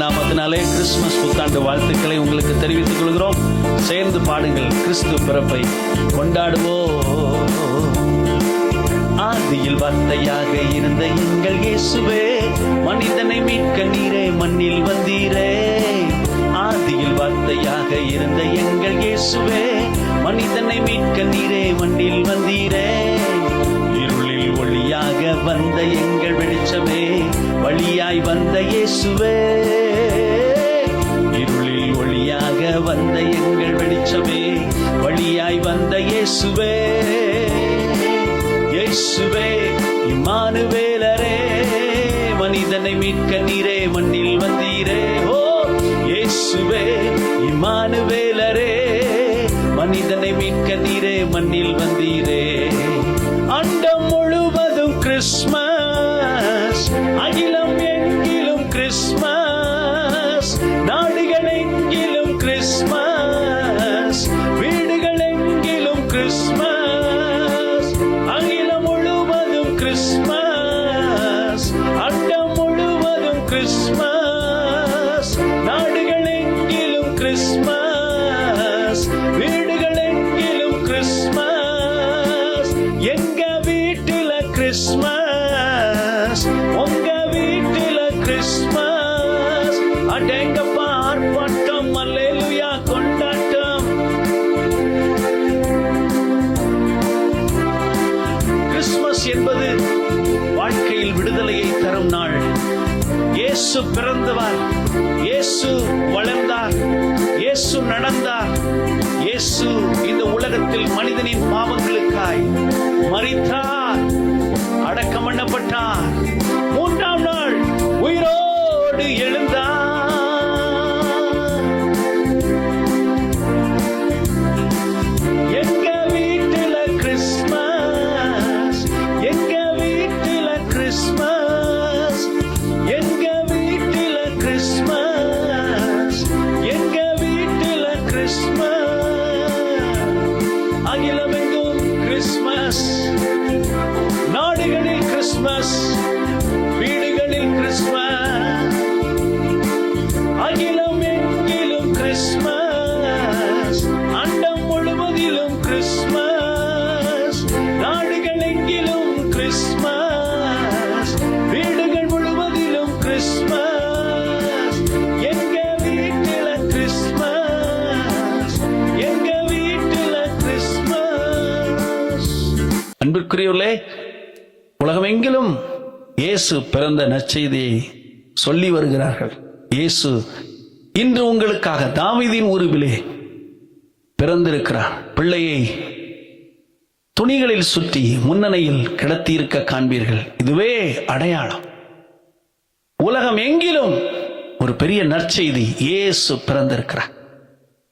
நாமத்தினாலே கிறிஸ்துமஸ் புத்தாண்டு வாழ்த்துக்களை உங்களுக்கு தெரிவித்துக் கொள்கிறோம். சேர்ந்து பாடுங்கள், கிறிஸ்து பிறப்பை கொண்டாடுவோம். ஆதியில் வார்த்தையாக இருந்த எங்கள் இயேசுவே, மனிதனை மீட்க நீரே மண்ணில் வந்தீரே. ஆதியில் வார்த்தையாக இருந்த எங்கள் இயேசுவே, மனிதனை மீட்க நீரே மண்ணில் வந்தீரே. இருளில் ஒளியாக வந்த எங்கள் வெளிச்சமே, வழியாய் வந்த இயேசுவே. இருளில் ஒளியாக வந்த எங்கள் வெளிச்சமே, வழியாய் வந்த இயேசுவே. இயேசுவே இம்மானுவேலரே, மனிதனை மீட்க நீரே மண்ணில் வந்தீரே. ஓ இயேசுவே இம்மானுவேலரே, மனிதனை மீட்க நீரே மண்ணில் வந்தீரே. அண்டம் முழுவதும் கிறிஸ்மஸ், அகிலம் எங்கிலும் கிறிஸ்மஸ், நாடுகள் எங்கிலும் கிறிஸ்மஸ், வீடுகள் எங்கிலும் கிறிஸ்மஸ், அகிலம் முழுவதும் கிறிஸ்மஸ், அண்டம் முழுவதும் கிறிஸ்மஸ், நாடுகள் எங்கிலும் கிறிஸ்மஸ், வீடுகள் எங்கிலும் கிறிஸ்மஸ். எங்க வீட்டுல கிறிஸ்மஸ், உங்க வீட்டுல கிறிஸ்மஸ். அடேங்கப்பா ஆர்ப்பாட்டம், அல்லேலூயா கொண்டாட்டம். கிறிஸ்மஸ் என்பது வாழ்க்கையில் விடுதலையை தரும் நாள். இயேசு பிறந்தவர், இயேசு வளர்ந்தார், இயேசு நடந்தார், இயேசு இந்த உலகத்தில் மனிதனின் பாவங்களுக்காய் மரித்தார், அடக்கம் பண்ணப்பட்டார், மூன்றாம் நாள் உயிரோடு எழுந்தார். எங்க வீட்டுல கிறிஸ்மஸ், எங்க வீட்டுல கிறிஸ்மஸ், எங்க வீட்டுல கிறிஸ்மஸ், எங்க வீட்டுல கிறிஸ்மஸ். அகிலமெங்கும் கிறிஸ்மஸ், நாடுகளில் கிறிஸ்மஸ், வீடுகளில் கிறிஸ்மஸ், அகிலம் எங்கிலும் கிறிஸ்மஸ், அண்டம் முழுவதிலும் கிறிஸ்மஸ், நாடுகள் எங்கிலும் கிறிஸ்மஸ், வீடுகள் முழுவதிலும் கிறிஸ்மஸ். எங்க வீட்டுல கிறிஸ்மஸ், எங்க வீட்டுல கிறிஸ்மஸ். அன்பிற்குரியவர்களே, உலகமெங்கிலும் இயேசு பிறந்த நற்செய்தியை சொல்லி வருகிறார்கள். இயேசு இன்று உங்களுக்காக தாவீதின் ஊரிலே பிறந்திருக்கிறார். பிள்ளையை துணிகளில் சுற்றி முன்னணியில் கிடத்தியிருக்க காண்பீர்கள். இதுவே அடையாளம். உலகம் எங்கிலும் ஒரு பெரிய நற்செய்தி, இயேசு பிறந்திருக்கிறார்.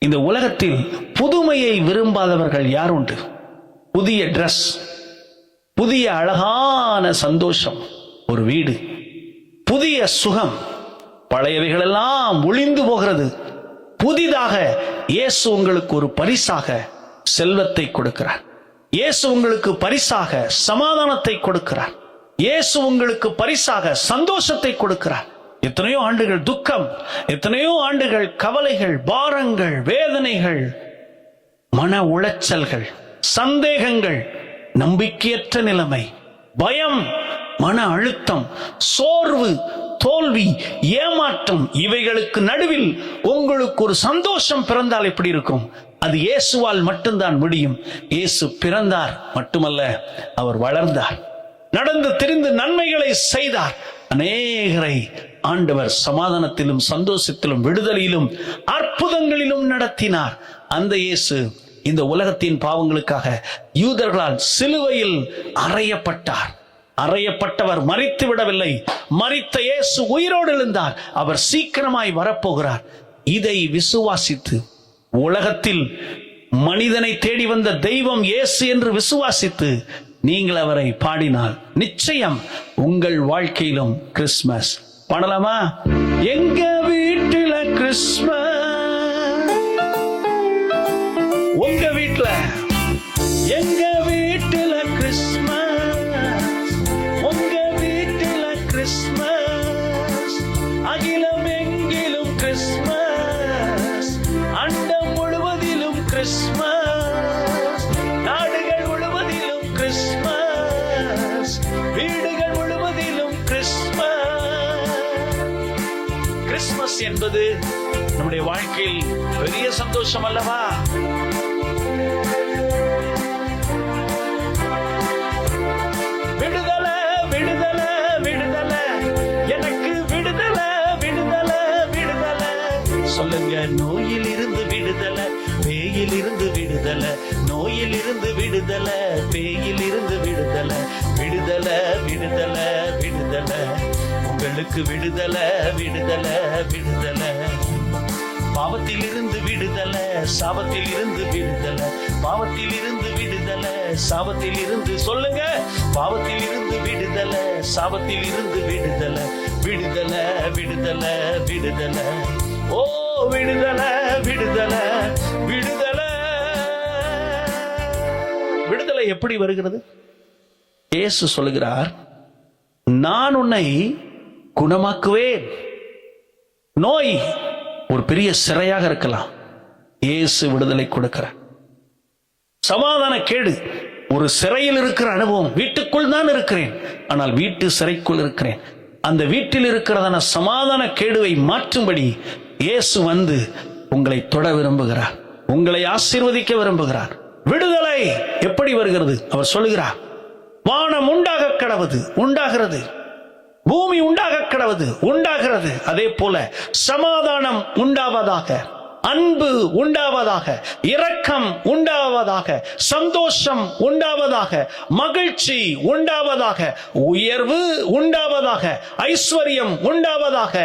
இந்த உலகத்தில் புதுமையை விரும்பாதவர்கள் யார் உண்டு? புதிய டிரஸ், புதிய அழகான சந்தோஷம், ஒரு வீடு, புதிய சுகம், பழையவைகளெல்லாம் ஒளிந்து போகிறது. புதிதாக இயேசு உங்களுக்கு ஒரு பரிசாக செல்வத்தை கொடுக்கிறார். இயேசு உங்களுக்கு பரிசாக சமாதானத்தை கொடுக்கிறார். இயேசு உங்களுக்கு பரிசாக சந்தோஷத்தை கொடுக்கிறார். எத்தனையோ ஆண்டுகள் துக்கம், எத்தனையோ ஆண்டுகள் கவலைகள், பாரங்கள், வேதனைகள், மன உளைச்சல்கள், சந்தேகங்கள், நம்பிக்கையற்ற நிலைமை, பயம், மன அழுத்தம், சோர்வு, தோல்வி, ஏமாற்றம், இவைகளுக்கு நடுவில் உங்களுக்கு ஒரு சந்தோஷம் பிறந்தால் எப்படி இருக்கும்? அது இயேசுவால் மட்டும்தான் முடியும். இயேசு பிறந்தார் மட்டுமல்ல, அவர் வளர்ந்தார், நடந்து திரிந்து நன்மைகளை செய்தார். அநேகரை ஆண்டவர் சமாதானத்திலும் சந்தோஷத்திலும் விடுதலையிலும் அற்புதங்களிலும் நடத்தினார். அந்த இயேசு இந்த உலகத்தின் பாவங்களுக்காக யூதர்களால் சிலுவையில் அறையப்பட்டார். அறையப்பட்டவர் மரித்து விடவில்லை. மரித்த இயேசு உயிரோடு எழுந்தார். அவர் சீக்கிரமாய் வரப்போகிறார். இதை விசுவாசித்து, உலகத்தில் மனிதனை தேடி வந்த தெய்வம் இயேசு என்று விசுவாசித்து நீங்கள் அவரை பாடினால் நிச்சயம் உங்கள் வாழ்க்கையிலும் கிறிஸ்மஸ் பாடலாமா? எங்க வீட்டுல கிறிஸ்மஸ், உங்க வீட்டுல, எங்க வீட்டுல கிறிஸ்மஸ், உங்க வீட்டுல கிறிஸ்மஸ், அகிலம் எங்கிலும் என்பது நம்முடைய வாழ்க்கையில் பெரிய சந்தோஷம் அல்லவா? விடுதலை விடுதலை விடுதலை, எனக்கு விடுதலை விடுதலை விடுதலை. சொல்லுங்க, நோயில் இருந்து விடுதலை, பேயில் இருந்து விடுதலை, நோயில் இருந்து விடுதலை, பேயில் இருந்து விடுதலை, விடுதலை விடுதலை விடுதலை, உங்களுக்கு விடுதலை விடுதலை விடுதலை. பாவத்தில் இருந்து விடுதலை, சாபத்தில் இருந்து விடுதலை, பாவத்தில் இருந்து விடுதலை, சாபத்தில் இருந்து, சொல்லுங்க, பாவத்தில் இருந்து விடுதலை, சாபத்தில் இருந்து விடுதலை, விடுதலை விடுதலை விடுதலை. ஓ விடுதலை விடுதலை விடுதலை. விடுதலை எப்படி வருகிறது? இயேசு சொல்கிறார், நான் உன்னை குணமாக்குவேன். நோய் ஒரு பெரிய சிறையாக இருக்கலாம், இயேசு விடுதலை கொடுக்கிறார். சமாதான கேடு ஒரு சிறையில் இருக்கிற அனுபவம். வீட்டுக்குள் தான் இருக்கிறேன், ஆனால் வீட்டு சிறைக்குள் இருக்கிறேன். அந்த வீட்டில் இருக்கிறதான சமாதான கேடுவை மாற்றும்படி இயேசு வந்து உங்களை தொட விரும்புகிறார், உங்களை ஆசீர்வதிக்க விரும்புகிறார். விடுதலை எப்படி வருகிறது? அவர் சொல்லுகிறார், வானம் உண்டாக கடவது, உண்டாகிறது. பூமி உண்டாக கடவது, உண்டாகிறது. அதே போல சமாதானம் உண்டாவதாக, அன்பு உண்டாவதாக, இரக்கம் உண்டாவதாக, சந்தோஷம் உண்டாவதாக, மகிழ்ச்சி உண்டாவதாக, உயர்வு உண்டாவதாக, ஐஸ்வர்யம் உண்டாவதாக,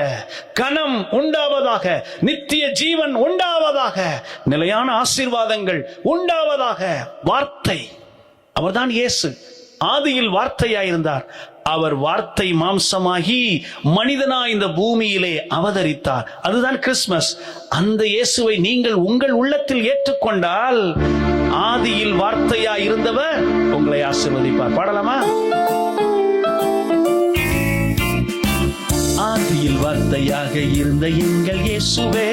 கனம் உண்டாவதாக, நித்திய ஜீவன் உண்டாவதாக, நிலையான ஆசீர்வாதங்கள் உண்டாவதாக. வார்த்தை, அவர்தான் இயேசு. ஆதியில் வார்த்தையாயிருந்தார். அவர் வார்த்தை மாம்சமாகி மனிதனாய் இந்த பூமியிலே அவதரித்தார். அதுதான் கிறிஸ்துமஸ். அந்த இயேசுவை நீங்கள் உங்கள் உள்ளத்தில் ஏற்றுக்கொண்டால், ஆதியில் வார்த்தையாய் இருந்தவர் உங்களை ஆசீர்வதிப்பார். பாடலாமா? ஆதியில் வார்த்தையாக இருந்த எங்கள் இயேசுவே,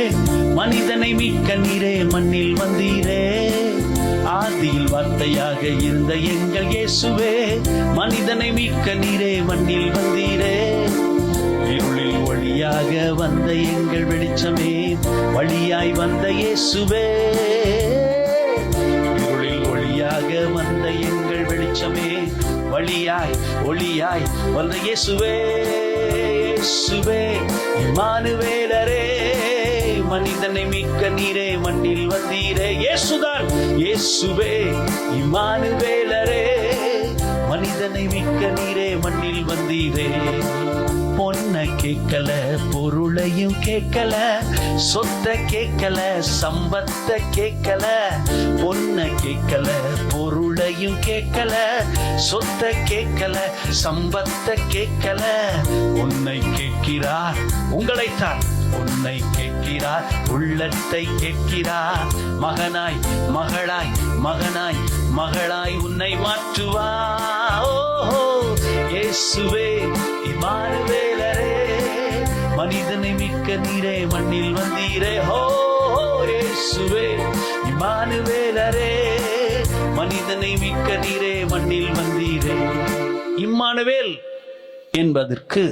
மனிதனை மீட்க நீரே மண்ணில் வந்தீரே. ஆதியில் வார்த்தையாக இருந்த எங்கள் இயேசுவே, மனிதனை மீட்க நீரே மண்ணில் வந்தீரே. இருளில் ஒளியாக வந்த எங்கள் வெளிச்சமே, வழியாய் வந்த இயேசுவே. இருளில் ஒளியாக வந்த எங்கள் வெளிச்சமே, வழியாய் ஒளியாய் வந்த இயேசுவே. இயேசுவே இம்மானுவேலரே, மனிதனை மீட்க நீரே மண்ணில் வந்தீரே. இயேசுதான், இயேசுவே இம்மானுவேலரே, மனிதனை மீட்க நீரே மண்ணில் வந்தீரே. பொன்ன கேட்கல, பொருளையும் கேட்கல, சொத்த கேட்கல, சம்பத்த கேட்கல. பொன்ன கேட்கல, பொருளையும் கேட்கல, சொத்த கேட்கல, சம்பத்த கேட்கல. உன்னை கேட்கிறார், உங்களைத்தான். உன்னை கேட்கிறார், உள்ளத்தை கேட்கிறார். மகனாய் மகளாய், மகனாய் மகளாய் உன்னை மாற்றுவா. ஓஹோ இயேசுவே இம்மானுவேலரே, மனிதனை மீட்க நீரே மண்ணில் வந்தீரே. ஹோ இயேசுவே இம்மானுவேலரே, மனிதனை மீட்க நீரே மண்ணில் வந்தீரே. இம்மானுவேல் என்பதற்கு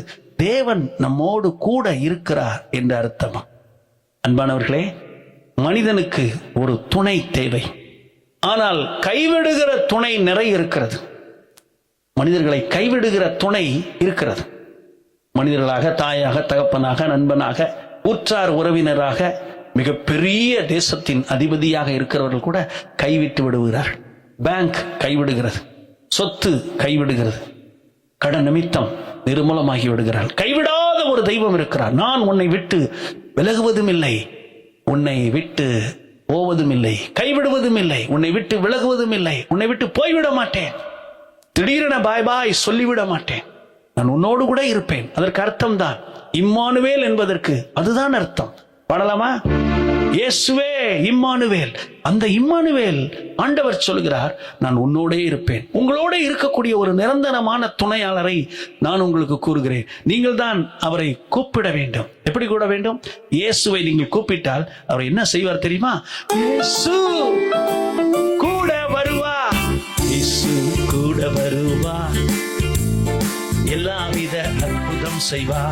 தேவன் நம்மோடு கூட இருக்கிறார் என்ற அர்த்தமா? அன்பானவர்களே, மனிதனுக்கு ஒரு துணை தேவை. ஆனால் கைவிடுகிற துணை நிறைய இருக்கிறது. மனிதர்களை கைவிடுகிற துணை இருக்கிறது. மனிதர்களாக, தாயாக, தகப்பனாக, நண்பனாக, உற்றார் உறவினராக, மிகப்பெரிய தேசத்தின் அதிபதியாக இருக்கிறவர்கள் கூட கைவிட்டு விடுகிறார். பேங்க் கைவிடுகிறது, சொத்து கைவிடுகிறது, கடன் நிமித்தம் நிர்மூலமாகி விடுகிறார். கைவிடாத ஒரு தெய்வம் இருக்கிறார். நான் உன்னை விட்டு விலகுவதும் இல்லை, உன்னை விட்டு போவதும் இல்லை, கைவிடுவதும் இல்லை, உன்னை விட்டு விலகுவதும் இல்லை, உன்னை விட்டு போய்விட மாட்டேன், திடீரென பாய் பாய் சொல்லிவிட மாட்டேன், நான் உன்னோடு கூட இருப்பேன். அதற்கு அர்த்தம் தான் இம்மானுவேல் என்பதற்கு அதுதான் அர்த்தம். பாடலாமா? இயேசுவே இம்மானுவேல். அந்த இம்மானுவேல் ஆண்டவர் சொல்கிறார், நான் உன்னோடே இருப்பேன். உங்களோட இருக்கக்கூடிய ஒரு நிரந்தரமான துணையாளரை நான் உங்களுக்கு கூறுகிறேன். நீங்கள் தான் அவரை கூப்பிட வேண்டும். எப்படி கூட வேண்டும்? இயேசுவை நீங்கள் கூப்பிட்டால் அவர் என்ன செய்வார் தெரியுமா? இயேசு கூட வருவா, இயேசு கூட வருவா, எல்லாவித அற்புதம் செய்வா.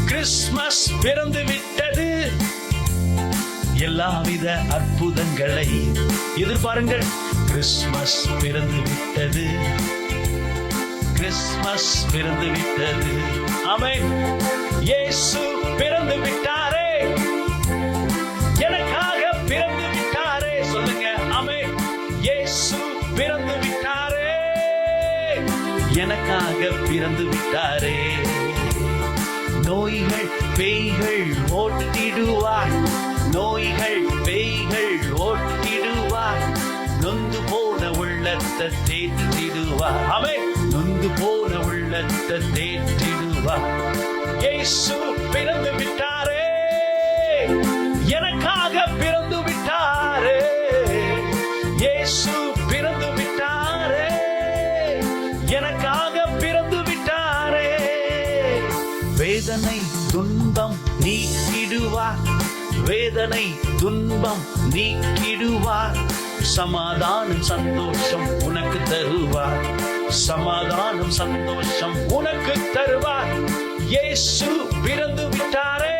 கிறிஸ்துமஸ் பிறந்து விட்டது. எல்லாவித அற்புதங்களை எதிர்பாருங்கள். கிறிஸ்துமஸ் பிறந்து விட்டது. கிறிஸ்துமஸ் பிறந்து விட்டது. ஆமென். இயேசு பிறந்து விட்டாரே, எனக்காக பிறந்து விட்டாரே. சொல்லுங்க. ஆமென். இயேசு பிறந்து விட்டாரே, எனக்காக பிறந்து விட்டாரே. நோய்கள் பேய்கள் ஓட்டிடுவார், நோய்கள் பேய்கள் ஓட்டிடுவார். நொந்து போன உள்ளத்தை தேற்றிடுவார். ஆமென். நொந்து போன உள்ளத்தை தேற்றிடுவார். இயேசு பிறந்து விட்டாரே, எனக்காக பிறந்து விட்டாரே. இயேசு பிறந்து விட்டாரே, எனக்காக பிறந்து விட்டாரே. வேதனை துன்பம் நீக்கிடுவார், வேதனை துன்பம் நீக்கிடுவார். சமாதானம் சந்தோஷம் உனக்கு தருவார், சமாதானம் சந்தோஷம் உனக்கு தருவார். இயேசு பிறந்து விட்டாரே,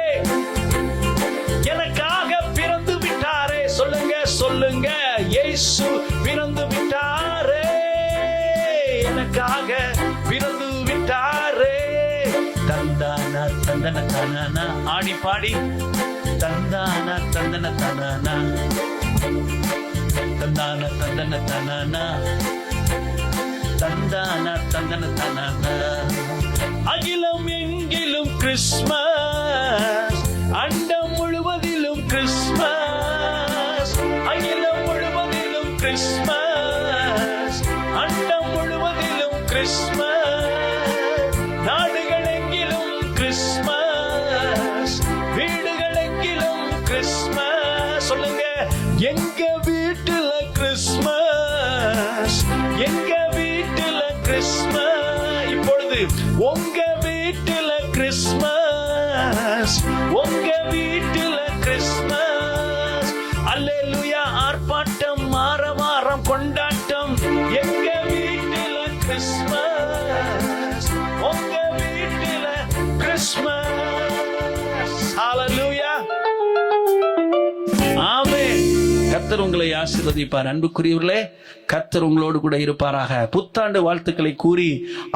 எனக்காக பிறந்து விட்டாரே. சொல்லுங்க சொல்லுங்க. இயேசு பிறந்து விட்டாரே, எனக்காக பிறந்து விட்டாரே. தந்தானா தந்தன தானா, ஆடி பாடி. தந்தானா தந்தன தானா, தந்தான தந்தன தானா, தந்தான தந்தன தானா. அகிலம் எங்கிலும் கிறிஸ்மஸ், அண்டம் முழுவதிலும் கிறிஸ்மஸ். அகிலம் முழுவதிலும் கிறிஸ்மஸ், அண்டம் முழுவதிலும் கிறிஸ்மஸ். நாடுகள் எங்கிலும் கிறிஸ்மஸ், வீடுகள் எங்கிலும் கிறிஸ்மஸ். சொல்லுங்க. எங்க வீட்டுல கிறிஸ்மஸ், எங்க வீட்டுல கிறிஸ்மஸ். இப்பொழுது உங்க வீட்டுல கிறிஸ்மஸ், உங்க வீட்டுல கிறிஸ்மஸ். அல்லேலூயா, ஆர்ப்பாட்டம், ஆரவாரம், கொண்டாட்டம். எங்க வீட்டுல கிறிஸ்மஸ், உங்க வீட்டுல கிறிஸ்மஸ். ஹல்லேலூயா. ஆமென். கர்த்தர் உங்களை ஆசீர்வதிப்பார். அன்புக்குரியவர்களே, கர்த்தர் உங்களோடு கூட இருப்பாராக. புத்தாண்டு வாழ்த்துக்களை கூறி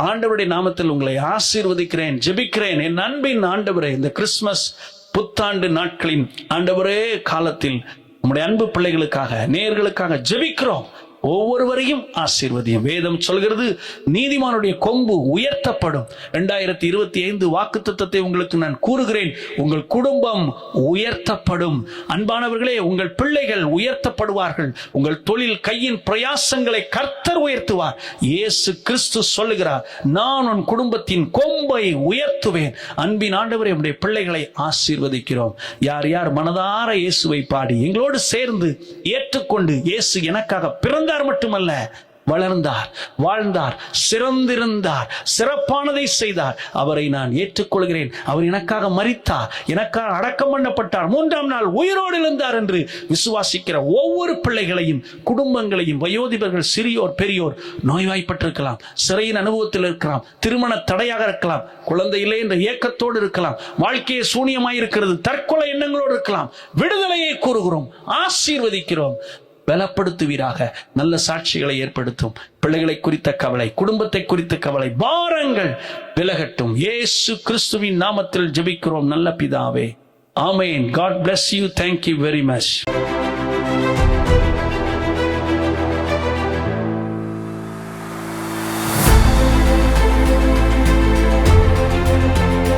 ஆண்டவருடைய நாமத்தில் உங்களை ஆசீர்வதிக்கிறேன், ஜெபிக்கிறேன். என் அன்பின் ஆண்டவரே, இந்த கிறிஸ்துமஸ் புத்தாண்டு நாட்களின் ஆண்டவரே காலத்தில் நம்முடைய அன்பு பிள்ளைகளுக்காக, நேயர்களுக்காக ஜெபிக்கிறோம். ஒவ்வொருவரையும் ஆசீர்வதியும். வேதம் சொல்கிறது, நீதிமானுடைய கொம்பு உயர்த்தப்படும். 2025 வாக்குத்தத்தத்தை உங்களுக்கு நான் கூறுகிறேன். உங்கள் குடும்பம் உயர்த்தப்படும். அன்பானவர்களே, உங்கள் பிள்ளைகள் உயர்த்தப்படுவார்கள். உங்கள் தொழில் கையின் பிரயாசங்களை கர்த்தர் உயர்த்துவார். இயேசு கிறிஸ்து சொல்லுகிறார், நான் உன் குடும்பத்தின் கொம்பை உயர்த்துவேன். அன்பின் ஆண்டவரே, உடைய பிள்ளைகளை ஆசீர்வதிக்கிறோம். யார் யார் மனதார இயேசுவை பாடி எங்களோடு சேர்ந்து ஏற்றுக்கொண்டு, இயேசு எனக்காக பிறந்தார் மட்டுமல்ல, வளர்ந்தார், வாழ்ந்தார், சிறந்திருந்தார், சிறப்பானதை செய்தார், அவரை நான் ஏற்றுக்கொள்கிறேன், அவர் எனக்காக மரித்தார், எனக்காக அடக்கம் பண்ணப்பட்டார், 3ஆம் நாள் உயிரோடு எழுந்தார் என்று விசுவாசிக்கிற ஒவ்வொரு பிள்ளைகளையும், குடும்பங்களையும், வயோதிபர்கள், சிறியோர், பெரியோர், நோய்வாய்ப்பட்டிருக்கலாம், சிறையின் அனுபவத்தில் இருக்கலாம், திருமண தடையாக இருக்கலாம், குழந்தையிலே என்ற ஏக்கத்தோடு இருக்கலாம், வாழ்க்கையை சூனியமாயிருக்கிறது, தற்கொலை எண்ணங்களோடு இருக்கலாம். விடுதலையை கூறுகிறோம், ஆசீர்வதிக்கிறோம். பலப்படுத்துவீராக. நல்ல சாட்சிகளை ஏற்படுத்தும். பிள்ளைகளை குறித்த கவலை, குடும்பத்தை குறித்த கவலை, பாரங்கள் விலகட்டும். இயேசு கிறிஸ்துவின் நாமத்தில் ஜெபிக்கிறோம் நல்ல பிதாவே. ஆமென். God bless you. Thank you very much.